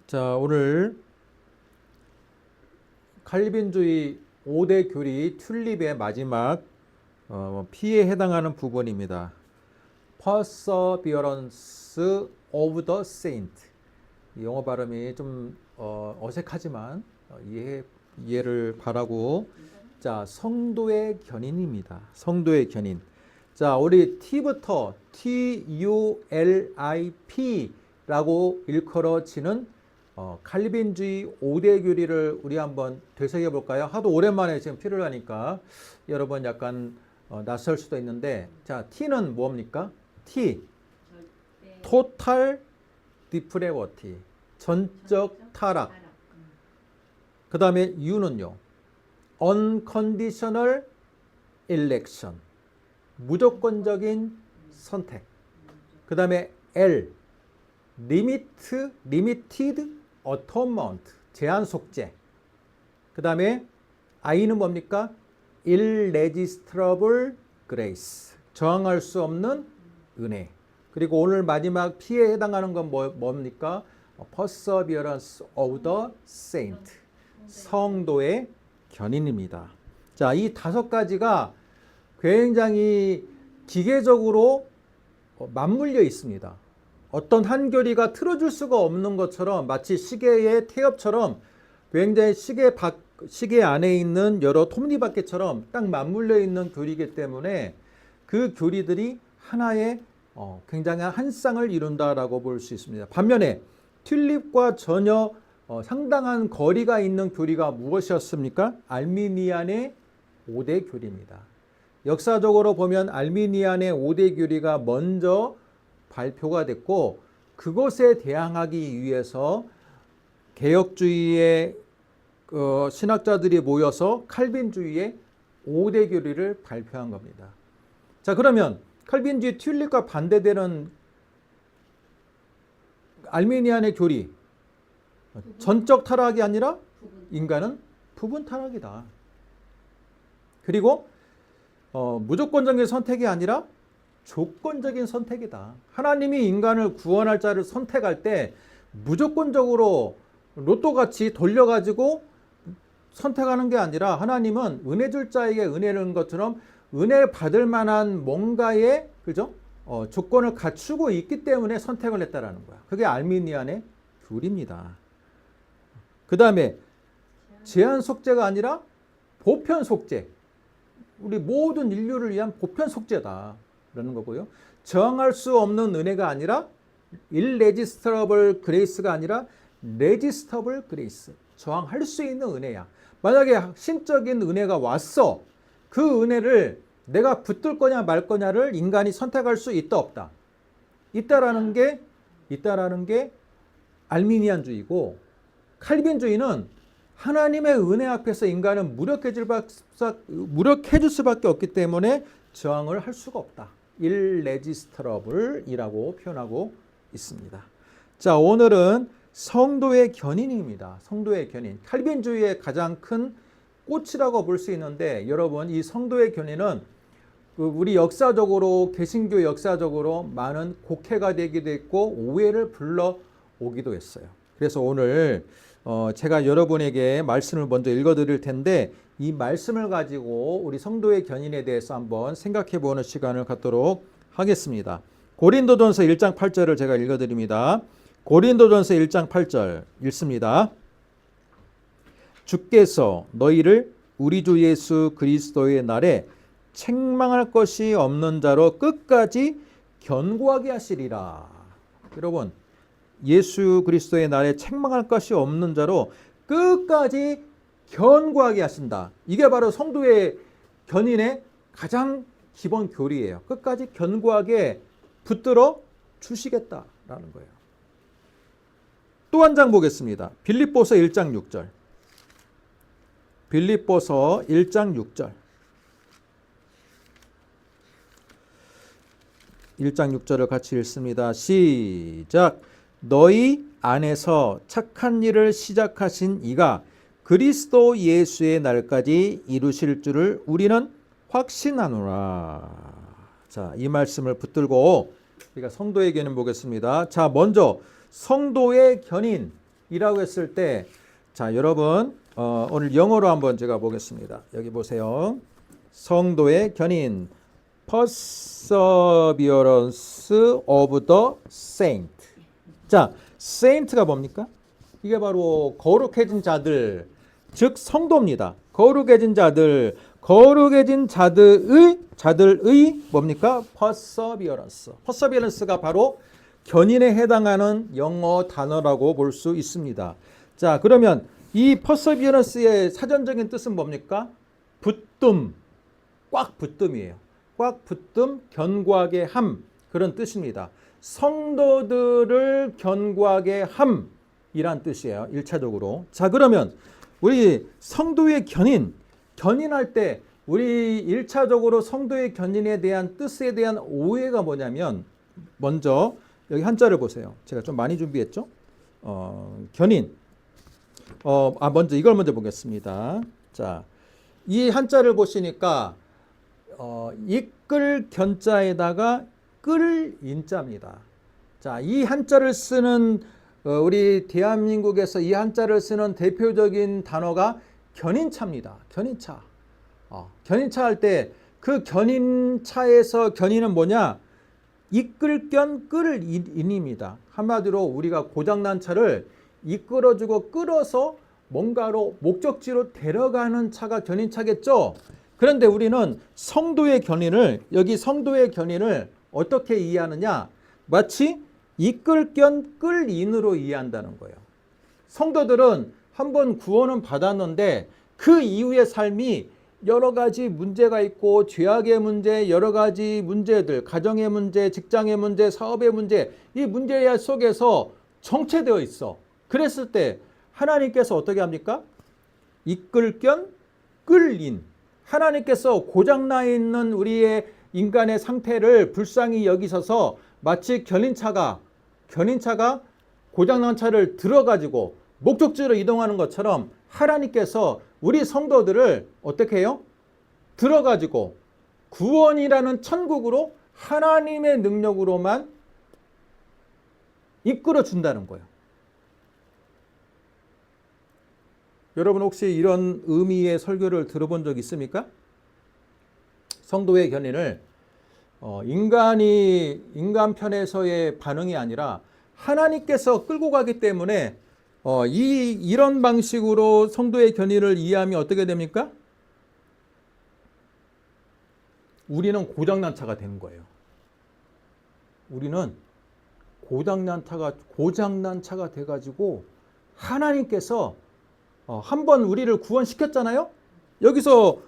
자, 오늘 칼빈주의 5대 교리 튤립의 마지막 P에 해당하는 부분입니다. Perseverance of the Saint. 영어 발음이 좀 어색하지만 이해를 바라고. 자, 성도의 견인입니다. 성도의 견인. 자, 우리 T부터 TULIP라고 일컬어지는 칼빈주의 5대 교리를 우리 한번 되새겨 볼까요? 하도 오랜만에 지금 P를 하니까 여러분 약간 낯설 수도 있는데, 자, T는 뭡니까? T, Total Depravity, 전적 타락. 그 다음에 U는요, Unconditional Election, 무조건적인 선택. 그 다음에 L, Limited Atonement, 제한 속죄. 그 다음에 I는 뭡니까? Irresistible Grace, 저항할 수 없는 은혜. 그리고 오늘 마지막 P에 해당하는 건 뭡니까? Perseverance of the Saint, 성도의 견인입니다. 자, 이 5가지가 굉장히 기계적으로 맞물려 있습니다. 어떤 한 교리가 틀어줄 수가 없는 것처럼, 마치 시계의 태엽처럼 굉장히 시계 안에 있는 여러 톱니바퀴처럼 딱 맞물려 있는 교리이기 때문에 그 교리들이 하나의 굉장한 한 쌍을 이룬다라고 볼 수 있습니다. 반면에 튤립과 전혀 상당한 거리가 있는 교리가 무엇이었습니까? 알미니안의 5대 교리입니다. 역사적으로 보면 알미니안의 5대 교리가 먼저 발표가 됐고, 그것에 대항하기 위해서 개혁주의의 신학자들이 모여서 칼빈주의의 5대 교리를 발표한 겁니다. 자, 그러면 칼빈주의 튤립과 반대되는 알미니안의 교리, 전적 타락이 아니라 인간은 부분 타락이다. 그리고 무조건적인 선택이 아니라 조건적인 선택이다. 하나님이 인간을 구원할 자를 선택할 때 무조건적으로 로또같이 돌려가지고 선택하는 게 아니라, 하나님은 은혜 줄 자에게 은혜를 것처럼 은혜 받을 만한 뭔가의 조건을 갖추고 있기 때문에 선택을 했다라는 거야. 그게 알미니안의 교리입니다. 그 다음에 제한 속죄가 아니라 보편 속죄. 우리 모든 인류를 위한 보편 속죄다라는 거고요. 저항할 수 없는 은혜가 아니라 irresistible grace가 아니라 resistible grace. 저항할 수 있는 은혜야. 만약에 신적인 은혜가 왔어. 그 은혜를 내가 붙들 거냐 말 거냐를 인간이 선택할 수 있다 없다. 있다라는 게 알미니안주의고, 칼빈주의는 하나님의 은혜 앞에서 인간은 무력해질 수밖에 없기 때문에 저항을 할 수가 없다. irresistible이라고 표현하고 있습니다. 자, 오늘은 성도의 견인입니다. 성도의 견인. 칼빈주의의 가장 큰 꽃이라고 볼 수 있는데, 여러분, 이 성도의 견인은 우리 역사적으로, 개신교 역사적으로 많은 곡해가 되기도 했고 오해를 불러오기도 했어요. 그래서 오늘 제가 여러분에게 말씀을 먼저 읽어드릴 텐데, 이 말씀을 가지고 우리 성도의 견인에 대해서 한번 생각해보는 시간을 갖도록 하겠습니다. 고린도전서 1장 8절을 제가 읽어드립니다. 고린도전서 1장 8절 읽습니다. 주께서 너희를 우리 주 예수 그리스도의 날에 책망할 것이 없는 자로 끝까지 견고하게 하시리라. 여러분, 예수 그리스도의 날에 책망할 것이 없는 자로 끝까지 견고하게 하신다. 이게 바로 성도의 견인의 가장 기본 교리예요. 끝까지 견고하게 붙들어 주시겠다라는 거예요. 또 한 장 보겠습니다. 빌립보서 1장 6절. 빌립보서 1장 6절. 1장 6절을 같이 읽습니다. 시작. 너희 안에서 착한 일을 시작하신 이가 그리스도 예수의 날까지 이루실 줄을 우리는 확신하노라. 자, 이 말씀을 붙들고 우리가 성도의 견인 보겠습니다. 자, 먼저 성도의 견인. 이라고 했을 때, 자, 여러분, 오늘 영어로 한번 제가 보겠습니다. 여기 보세요. 성도의 견인, perseverance of the saint. 자, saint가 뭡니까? 이게 바로 거룩해진 자들, 즉 성도입니다. 거룩해진 자들의 뭡니까? perseverance. perseverance가 바로 견인에 해당하는 영어 단어라고 볼 수 있습니다. 자, 그러면 이 perseverance의 사전적인 뜻은 뭡니까? 붙듦, 꽉 붙듦이에요. 꽉 붙듦, 견고하게 함, 그런 뜻입니다. 성도들을 견고하게 함이란 뜻이에요. 1차적으로. 자, 그러면 우리 성도의 견인할 때 우리 1차적으로 성도의 견인에 대한 뜻에 대한 오해가 뭐냐면, 먼저 여기 한자를 보세요. 제가 좀 많이 준비했죠? 견인. 먼저 이걸 먼저 보겠습니다. 자, 이 한자를 보시니까 이끌 견자에다가 끌 인자입니다. 자, 이 한자를 쓰는 우리 대한민국에서 이 한자를 쓰는 대표적인 단어가 견인차입니다. 견인차. 견인차 할 때 그 견인차에서 견인은 뭐냐? 이끌 견 끌 인입니다. 한마디로 우리가 고장난 차를 이끌어주고 끌어서 뭔가로 목적지로 데려가는 차가 견인차겠죠. 그런데 우리는 성도의 견인을 어떻게 이해하느냐? 마치 이끌 견 끌 인으로 이해한다는 거예요. 성도들은 한번 구원은 받았는데 그 이후의 삶이 여러 가지 문제가 있고, 죄악의 문제, 여러 가지 문제들, 가정의 문제, 직장의 문제, 사업의 문제, 이 문제 속에서 정체되어 있어. 그랬을 때 하나님께서 어떻게 합니까? 이끌 견 끌 인. 하나님께서 고장나 있는 우리의 인간의 상태를 불쌍히 여기셔서 마치 견인차가 고장난 차를 들어가지고 목적지로 이동하는 것처럼 하나님께서 우리 성도들을 어떻게 해요? 들어가지고 구원이라는 천국으로 하나님의 능력으로만 이끌어 준다는 거예요. 여러분 혹시 이런 의미의 설교를 들어본 적 있습니까? 성도의 견인을 인간 편에서의 반응이 아니라 하나님께서 끌고 가기 때문에 이런 방식으로 성도의 견인을 이해하면 어떻게 됩니까? 우리는 고장난 차가 되는 거예요. 우리는 고장난 차가 돼가지고 하나님께서 한번 우리를 구원시켰잖아요. 여기서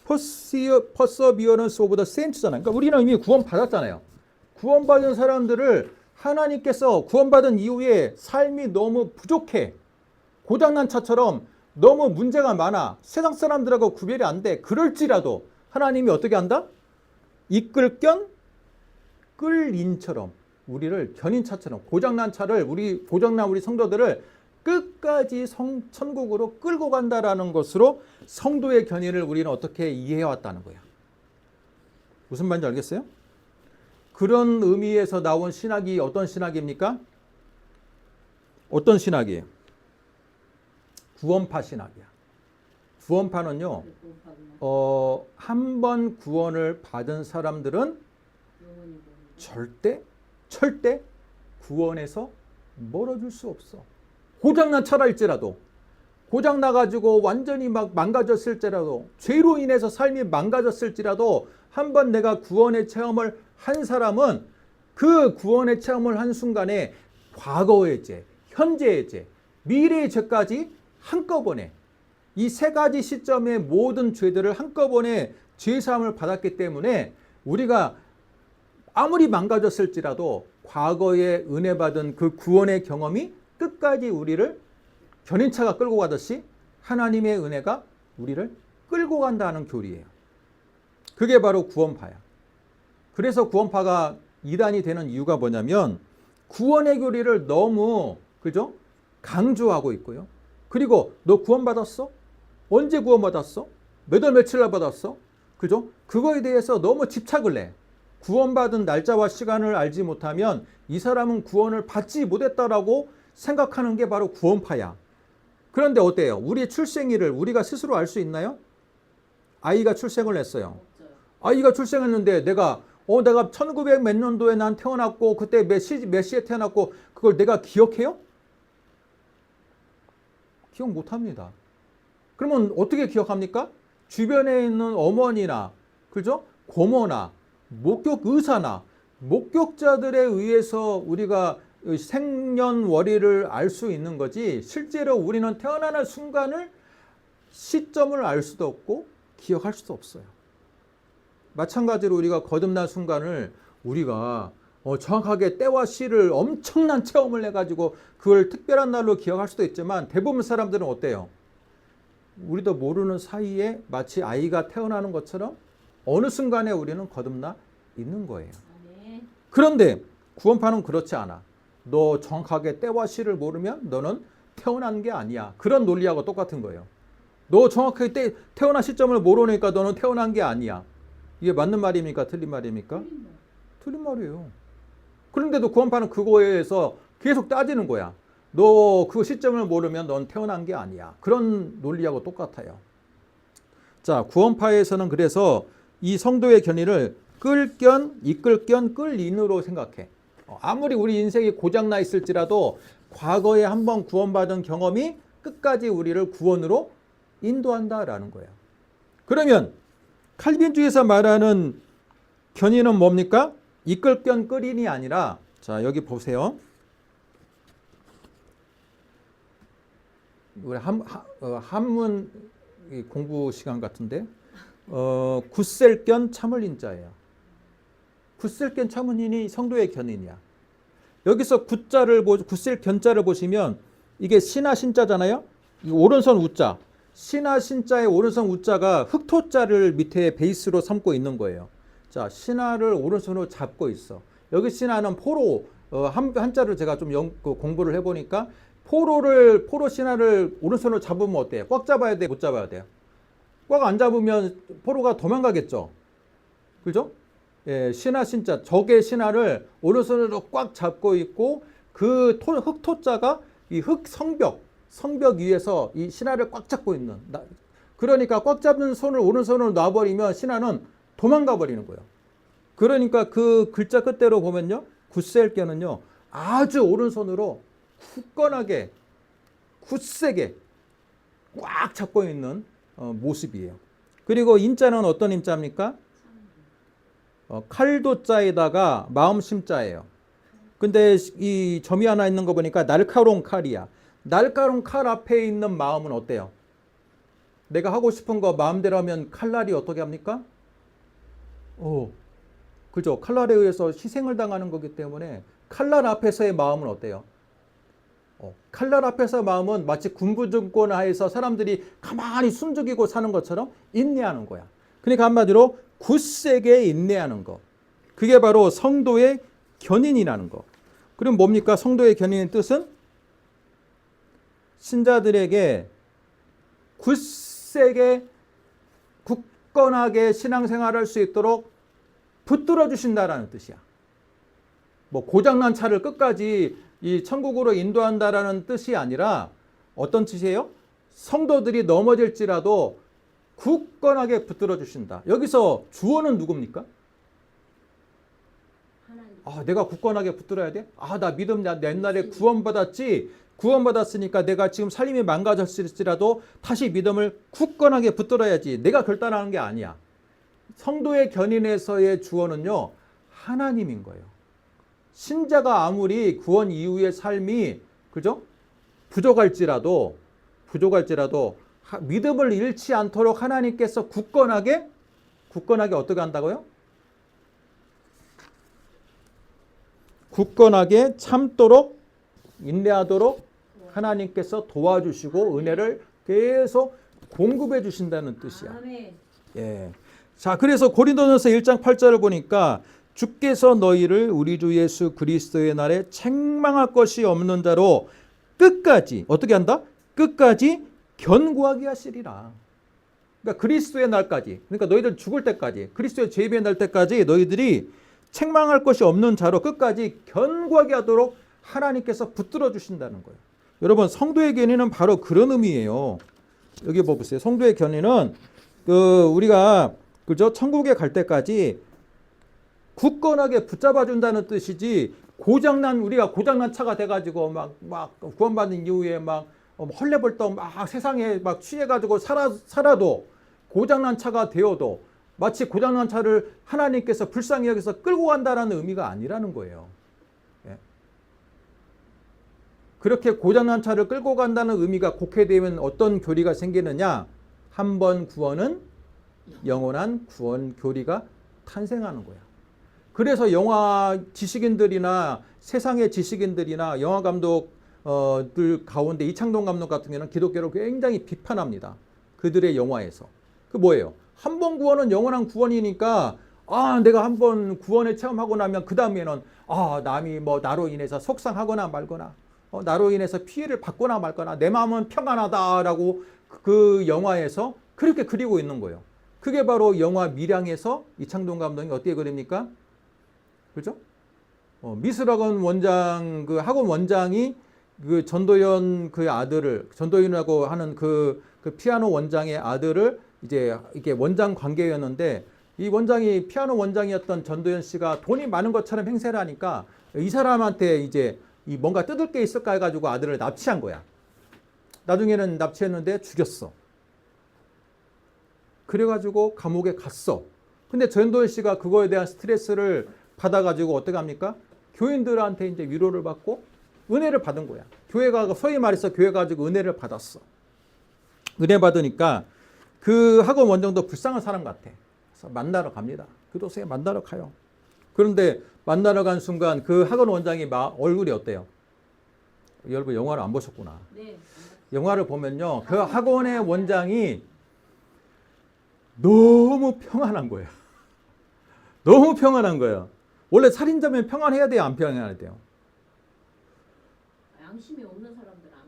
perseverance of the saints잖아요. 그러니까 우리는 이미 구원받았잖아요. 구원받은 사람들을 하나님께서 구원받은 이후에 삶이 너무 부족해. 고장난 차처럼 너무 문제가 많아. 세상 사람들하고 구별이 안 돼. 그럴지라도 하나님이 어떻게 한다? 이끌 견 끌 인처럼 우리를 견인차처럼 고장난 우리 성도들을 끝까지 천국으로 끌고 간다라는 것으로 성도의 견인을 우리는 어떻게 이해해왔다는 거야. 무슨 말인지 알겠어요? 그런 의미에서 나온 신학이 어떤 신학입니까? 어떤 신학이에요? 구원파 신학이야. 구원파는요, 한 번 구원을 받은 사람들은 절대 구원에서 멀어질 수 없어. 고장난 차랄지라도, 고장나가지고 완전히 막 망가졌을지라도, 죄로 인해서 삶이 망가졌을지라도 한번 내가 구원의 체험을 한 사람은 그 구원의 체험을 한 순간에 과거의 죄, 현재의 죄, 미래의 죄까지 한꺼번에 이 세 가지 시점의 모든 죄들을 한꺼번에 죄사함을 받았기 때문에 우리가 아무리 망가졌을지라도 과거에 은혜 받은 그 구원의 경험이 끝까지 우리를 견인차가 끌고 가듯이 하나님의 은혜가 우리를 끌고 간다는 교리예요. 그게 바로 구원파야. 그래서 구원파가 이단이 되는 이유가 뭐냐면 구원의 교리를 너무 강조하고 있고요. 그리고 너 구원받았어? 언제 구원받았어? 몇 월 며칠 날 받았어? 그거에 대해서 너무 집착을 해. 구원받은 날짜와 시간을 알지 못하면 이 사람은 구원을 받지 못했다라고 생각하는 게 바로 구원파야. 그런데 어때요? 우리의 출생일을 우리가 스스로 알 수 있나요? 아이가 출생을 했어요. 아이가 출생했는데 내가 1900 몇 년도에 난 태어났고 그때 몇 시에 태어났고 그걸 내가 기억해요? 기억 못합니다. 그러면 어떻게 기억합니까? 주변에 있는 어머니나 그죠? 고모나 목격 의사나 목격자들에 의해서 우리가 생년월일을 알 수 있는 거지 실제로 우리는 태어나는 순간을 시점을 알 수도 없고 기억할 수도 없어요. 마찬가지로 우리가 거듭난 순간을 우리가 정확하게 때와 시를 엄청난 체험을 해가지고 그걸 특별한 날로 기억할 수도 있지만 대부분 사람들은 어때요? 우리도 모르는 사이에 마치 아이가 태어나는 것처럼 어느 순간에 우리는 거듭나 있는 거예요. 그런데 구원파는 그렇지 않아. 너 정확하게 때와 시를 모르면 너는 태어난 게 아니야. 그런 논리하고 똑같은 거예요. 너 정확하게 태어난 시점을 모르니까 너는 태어난 게 아니야. 이게 맞는 말입니까? 틀린 말입니까? 틀린 말이에요. 그런데도 구원파는 그거에 의해서 계속 따지는 거야. 너 그 시점을 모르면 넌 태어난 게 아니야. 그런 논리하고 똑같아요. 자, 구원파에서는 그래서 이 성도의 견인을 끌견, 이끌견, 끌인으로 생각해. 아무리 우리 인생이 고장나 있을지라도 과거에 한번 구원받은 경험이 끝까지 우리를 구원으로 인도한다라는 거예요. 그러면 칼빈주의에서 말하는 견인은 뭡니까? 이끌견, 끌인이 아니라 자, 여기 보세요. 우리 한문 공부 시간 같은데 굳셀견 참을인자예요. 굳셀견 참을인이 성도의 견인이야. 여기서 굳셀견자를 보시면 이게 신하 신자잖아요. 이 오른손 우자. 신하 신자의 오른손 우자가 흑토자를 밑에 베이스로 삼고 있는 거예요. 자, 신하를 오른손으로 잡고 있어. 여기 신하는 포로 한자를 제가 좀 공부를 해보니까 포로 신하를 오른손으로 잡으면 어때요? 꽉 잡아야 돼? 못 잡아야 돼요? 꽉 안 잡으면 포로가 도망가겠죠. 그죠? 예, 신하 신자 적의 신하를 오른손으로 꽉 잡고 있고 그 흑토자가 이 성벽 위에서 이 신하를 꽉 잡고 있는. 그러니까 꽉 잡는 손을 오른손으로 놔버리면 신하는 도망가 버리는 거예요. 그러니까 그 글자 끝대로 보면요, 굳셀견은요 아주 오른손으로 굳건하게 굳세게 꽉 잡고 있는 모습이에요. 그리고 인자는 어떤 인자입니까? 칼도자에다가 마음심자예요. 근데 이 점이 하나 있는 거 보니까 날카로운 칼이야. 날카로운 칼 앞에 있는 마음은 어때요? 내가 하고 싶은 거 마음대로 하면 칼날이 어떻게 합니까? 그죠? 칼날에 의해서 희생을 당하는 거기 때문에 칼날 앞에서의 마음은 어때요? 칼날 앞에서 마음은 마치 군부정권 하에서 사람들이 가만히 숨죽이고 사는 것처럼 인내하는 거야. 그러니까 한마디로 굳세게 인내하는 거. 그게 바로 성도의 견인이라는 거. 그럼 뭡니까? 성도의 견인의 뜻은 신자들에게 굳세게 굳건하게 신앙생활을 할 수 있도록 붙들어 주신다라는 뜻이야. 뭐 고장난 차를 끝까지 이 천국으로 인도한다라는 뜻이 아니라 어떤 뜻이에요? 성도들이 넘어질지라도 굳건하게 붙들어 주신다. 여기서 주어는 누굽니까? 내가 굳건하게 붙들어야 돼? 나 믿음 나 옛날에 구원받았지. 구원받았으니까 내가 지금 삶이 망가졌을지라도 다시 믿음을 굳건하게 붙들어야지. 내가 결단하는 게 아니야. 성도의 견인에서의 주어는요, 하나님인 거예요. 신자가 아무리 구원 이후의 삶이 그죠? 부족할지라도 믿음을 잃지 않도록 하나님께서 굳건하게 어떻게 한다고요? 굳건하게 참도록 인내하도록 하나님께서 도와주시고 은혜를 계속 공급해 주신다는 뜻이야. 예. 자, 그래서 고린도전서 1장 8절을 보니까 주께서 너희를 우리 주 예수 그리스도의 날에 책망할 것이 없는 자로 끝까지 어떻게 한다? 끝까지 견고하게 하시리라. 그러니까 그리스도의 날까지, 그러니까 너희들 죽을 때까지, 그리스도의 재림의 날 때까지 너희들이 책망할 것이 없는 자로 끝까지 견고하게 하도록 하나님께서 붙들어 주신다는 거예요. 여러분, 성도의 견인은 바로 그런 의미예요. 여기 보세요. 성도의 견인은 우리가 그죠? 천국에 갈 때까지 굳건하게 붙잡아 준다는 뜻이지, 우리가 고장난 차가 돼가지고 막 구원받은 이후에 막 헐레벌떡 막 세상에 막 취해가지고 살아도, 고장난 차가 되어도 마치 고장난 차를 하나님께서 불쌍히 여기서 끌고 간다는 의미가 아니라는 거예요. 예. 그렇게 고장난 차를 끌고 간다는 의미가 곡해되면 어떤 교리가 생기느냐? 한 번 구원은 영원한 구원 교리가 탄생하는 거야. 그래서 영화 지식인들이나 세상의 지식인들이나 영화 감독들 가운데 이창동 감독 같은 경우는 기독교를 굉장히 비판합니다. 그들의 영화에서. 그 뭐예요? 한 번 구원은 영원한 구원이니까, 내가 한 번 구원을 체험하고 나면 그 다음에는 남이 뭐 나로 인해서 속상하거나 말거나 나로 인해서 피해를 받거나 말거나 내 마음은 평안하다라고 그 영화에서 그렇게 그리고 있는 거예요. 그게 바로 영화 밀양에서 이창동 감독이 어떻게 그립니까? 그죠? 미술학원 원장, 그 학원 원장이 그 전도연 그 아들을, 전도연이라고 하는 그 피아노 원장의 아들을 이제 이게 원장 관계였는데, 이 원장이 피아노 원장이었던 전도연 씨가 돈이 많은 것처럼 행세를 하니까 이 사람한테 이제 이 뭔가 뜯을 게 있을까 해가지고 아들을 납치한 거야. 나중에는 납치했는데 죽였어. 그래가지고 감옥에 갔어. 근데 전도연 씨가 그거에 대한 스트레스를 받아가지고 어떻게 합니까? 교인들한테 이제 위로를 받고 은혜를 받은 거야. 교회가, 소위 말해서 교회 가지고 은혜를 받았어. 은혜 받으니까 그 학원 원장도 불쌍한 사람 같아. 그래서 만나러 갑니다. 교도소에 만나러 가요. 그런데 만나러 간 순간 그 학원 원장이 얼굴이 어때요? 여러분 영화를 안 보셨구나. 네. 영화를 보면요, 그 학원의 원장이 너무 평안한 거예요. 너무 평안한 거예요. 원래 살인자면 평안해야 돼요, 안 평안해야 돼요? 양심이 없는 사람들은 안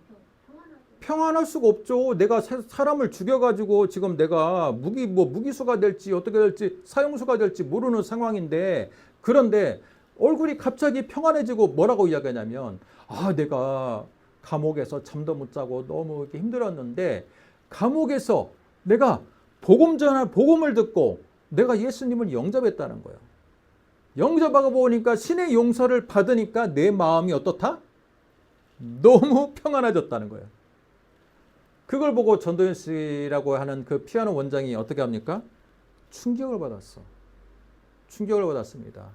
평안하죠. 평안할 수가 없죠. 내가 사람을 죽여가지고 지금 내가 무기수가 될지 어떻게 될지 사형수가 될지 모르는 상황인데, 그런데 얼굴이 갑자기 평안해지고 뭐라고 이야기하냐면, 내가 감옥에서 잠도 못 자고 너무 이렇게 힘들었는데 감옥에서 내가 복음을 듣고 내가 예수님을 영접했다는 거예요. 영접하고 보니까 신의 용서를 받으니까 내 마음이 어떻다? 너무 평안해졌다는 거예요. 그걸 보고 전도연 씨라고 하는 그 피아노 원장이 어떻게 합니까? 충격을 받았어. 충격을 받았습니다.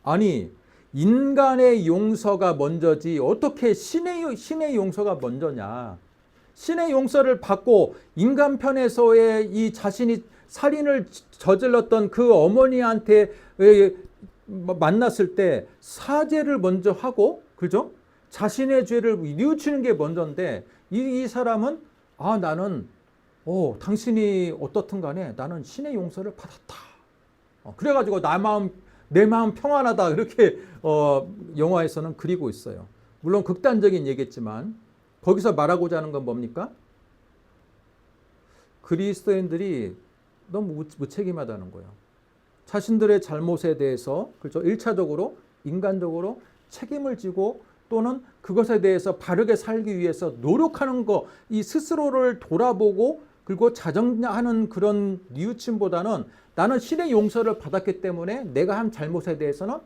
아니, 인간의 용서가 먼저지 어떻게 신의 용서가 먼저냐. 신의 용서를 받고 인간 편에서의 이 자신이 살인을 저질렀던 그 어머니한테 만났을 때 사죄를 먼저 하고, 그죠? 자신의 죄를 뉘우치는 게 먼저인데, 이 사람은 나는 당신이 어떻든 간에 나는 신의 용서를 받았다. 그래가지고 내 마음 평안하다, 이렇게 영화에서는 그리고 있어요. 물론 극단적인 얘기겠지만 거기서 말하고자 하는 건 뭡니까? 그리스도인들이 너무 무책임하다는 거예요. 자신들의 잘못에 대해서, 그렇죠? 1차적으로 인간적으로 책임을 지고 또는 그것에 대해서 바르게 살기 위해서 노력하는 거, 이 스스로를 돌아보고 그리고 자정하는 그런 뉘우침보다는 나는 신의 용서를 받았기 때문에 내가 한 잘못에 대해서는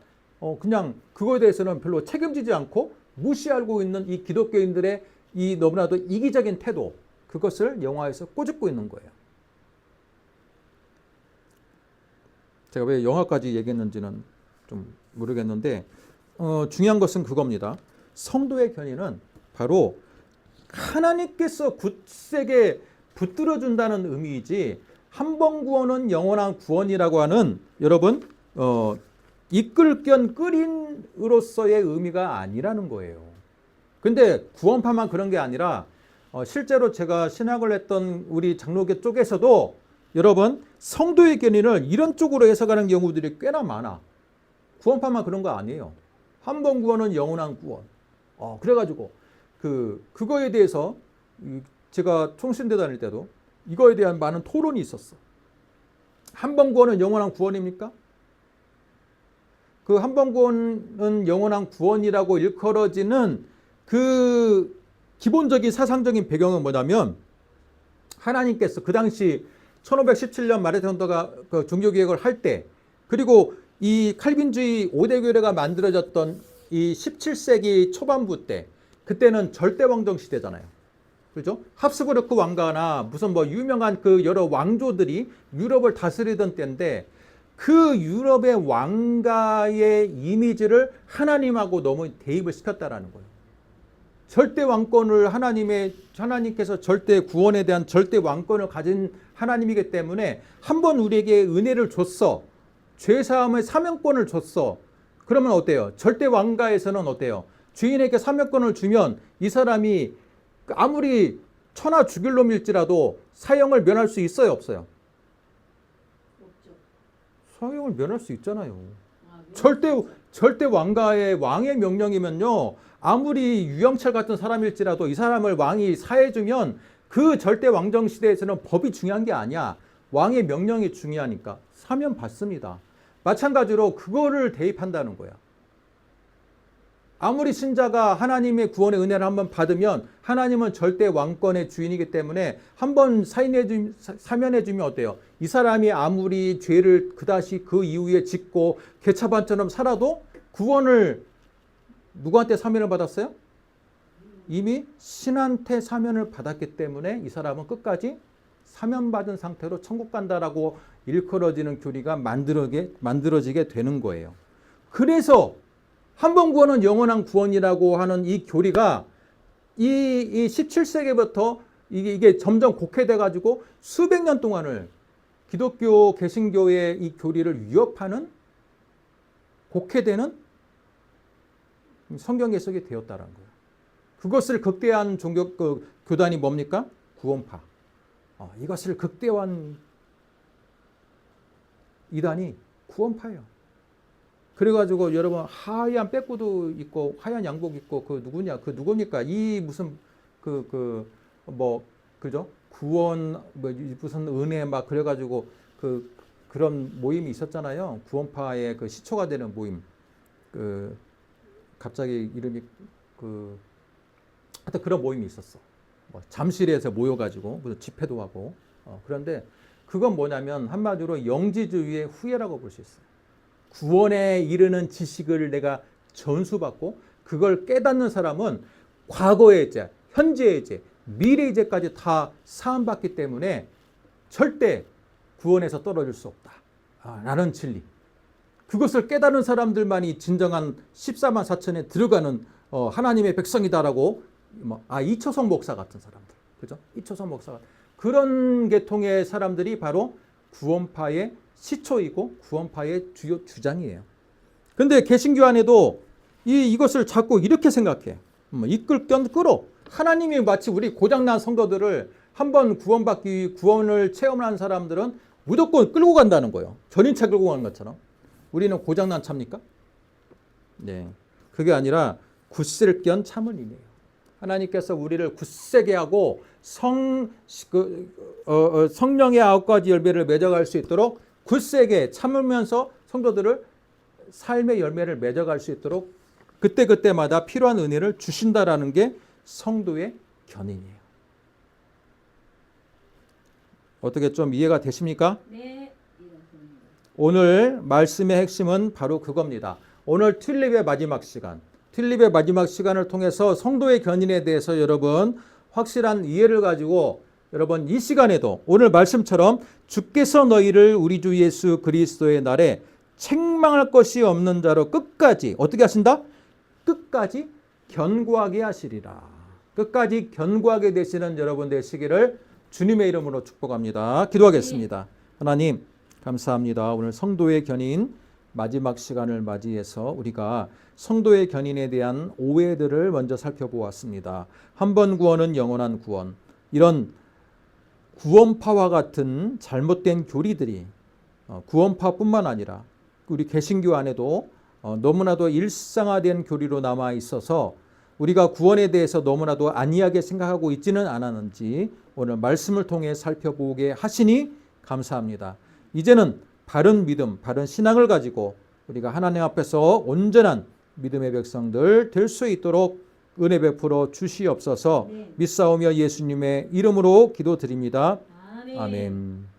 그냥 그거에 대해서는 별로 책임지지 않고 무시하고 있는 이 기독교인들의 이 너무나도 이기적인 태도, 그것을 영화에서 꼬집고 있는 거예요. 제가 왜 영화까지 얘기했는지는 좀 모르겠는데 중요한 것은 그겁니다. 성도의 견인은 바로 하나님께서 굳세게 붙들어준다는 의미이지, 한 번 구원은 영원한 구원이라고 하는, 여러분 이끌 겸 끌인으로서의 의미가 아니라는 거예요. 근데 구원파만 그런 게 아니라 실제로 제가 신학을 했던 우리 장로교 쪽에서도 여러분 성도의 견인을 이런 쪽으로 해석하는 경우들이 꽤나 많아. 구원파만 그런 거 아니에요. 한 번 구원은 영원한 구원. 그래가지고 그거에 대해서 제가 총신대 다닐 때도 이거에 대한 많은 토론이 있었어. 한 번 구원은 영원한 구원입니까? 그 한 번 구원은 영원한 구원이라고 일컬어지는 그 기본적인 사상적인 배경은 뭐냐면 하나님께서 그 당시 1517년 마르테노가 그 종교개혁을 할 때, 그리고 이 칼빈주의 5대 교회가 만들어졌던 이 17세기 초반부 때, 그때는 절대왕정 시대잖아요. 그죠? 합스부르크 왕가나 무슨 뭐 유명한 그 여러 왕조들이 유럽을 다스리던 때인데, 그 유럽의 왕가의 이미지를 하나님하고 너무 대입을 시켰다라는 거예요. 절대 왕권을 하나님께서 절대 구원에 대한 절대 왕권을 가진 하나님이기 때문에 한 번 우리에게 은혜를 줬어. 죄사함의 사명권을 줬어. 그러면 어때요? 절대 왕가에서는 어때요? 주인에게 사명권을 주면 이 사람이 아무리 천하 죽일 놈일지라도 사형을 면할 수 있어요, 없어요? 없죠. 사형을 면할 수 있잖아요. 아, 절대 왕가의 왕의 명령이면요, 아무리 유영철 같은 사람일지라도 이 사람을 왕이 사해주면 그 절대 왕정 시대에서는 법이 중요한 게 아니야. 왕의 명령이 중요하니까 사면 받습니다. 마찬가지로 그거를 대입한다는 거야. 아무리 신자가 하나님의 구원의 은혜를 한번 받으면 하나님은 절대 왕권의 주인이기 때문에 한번 사면해주면 어때요? 이 사람이 아무리 죄를 그다시 그 이후에 짓고 개차반처럼 살아도 구원을 누구한테 사면을 받았어요? 이미 신한테 사면을 받았기 때문에 이 사람은 끝까지 사면받은 상태로 천국 간다라고 일컬어지는 교리가 만들어지게 되는 거예요. 그래서 한 번 구원은 영원한 구원이라고 하는 이 교리가 이 17세기부터 이게 점점 곡해돼 가지고 수백 년 동안을 기독교 개신교의 이 교리를 위협하는 곡해되는 성경 해석이 되었다는 거예요. 그것을 극대화한 교단이 뭡니까? 구원파. 이것을 극대화한 이단이 구원파예요. 그래가지고 여러분 하얀 빼꾸도 있고 하얀 양복 입고 그 누굽니까? 이 무슨 그죠? 구원 뭐 무슨 은혜 막 그래가지고 그런 모임이 있었잖아요. 구원파의 그 시초가 되는 모임. 갑자기 이름이 하여튼 그런 모임이 있었어. 뭐 잠실에서 모여가지고 무슨 집회도 하고. 그런데 그건 뭐냐면 한마디로 영지주의의 후예라고 볼 수 있어요. 구원에 이르는 지식을 내가 전수받고 그걸 깨닫는 사람은 과거의 죄, 현재의 죄, 미래의 죄까지 다 사함받기 때문에 절대 구원에서 떨어질 수 없다. 라는 진리. 그것을 깨닫는 사람들만이 진정한 14만 4천에 들어가는 하나님의 백성이다라고 이초성 목사 같은 사람들. 그죠? 이초성 목사 그런 계통의 사람들이 바로 구원파의 시초이고 구원파의 주요 주장이에요. 근데 개신교 안에도 이것을 자꾸 이렇게 생각해. 이끌 겸 끌어. 하나님이 마치 우리 고장난 성도들을 한번 구원을 체험한 사람들은 무조건 끌고 간다는 거예요. 전인차 끌고 가는 것처럼. 우리는 고장난 차입니까? 네. 그게 아니라 굳셀 겸 참을 이네요. 하나님께서 우리를 굳세게 하고 성령의 9가지 열매를 맺어갈 수 있도록 굳세게 참으면서 성도들을 삶의 열매를 맺어갈 수 있도록 그때그때마다 필요한 은혜를 주신다라는 게 성도의 견인이에요. 어떻게 좀 이해가 되십니까? 네. 이해했습니다. 오늘 말씀의 핵심은 바로 그겁니다. 오늘 튤립의 마지막 시간. 튤립의 마지막 시간을 통해서 성도의 견인에 대해서 여러분 확실한 이해를 가지고 여러분 이 시간에도 오늘 말씀처럼 주께서 너희를 우리 주 예수 그리스도의 날에 책망할 것이 없는 자로 끝까지 어떻게 하신다? 끝까지 견고하게 하시리라. 끝까지 견고하게 되시는 여러분 되시기를 주님의 이름으로 축복합니다. 기도하겠습니다. 하나님 감사합니다. 오늘 성도의 견인 마지막 시간을 맞이해서 우리가 성도의 견인에 대한 오해들을 먼저 살펴보았습니다. 한 번 구원은 영원한 구원. 이런 구원파와 같은 잘못된 교리들이 구원파뿐만 아니라 우리 개신교 안에도 너무나도 일상화된 교리로 남아 있어서 우리가 구원에 대해서 너무나도 안이하게 생각하고 있지는 않았는지 오늘 말씀을 통해 살펴보게 하시니 감사합니다. 이제는 바른 믿음, 바른 신앙을 가지고 우리가 하나님 앞에서 온전한 믿음의 백성들 될 수 있도록 은혜 베풀어 주시옵소서. 네. 믿사오며 예수님의 이름으로 기도드립니다. 아멘. 아멘.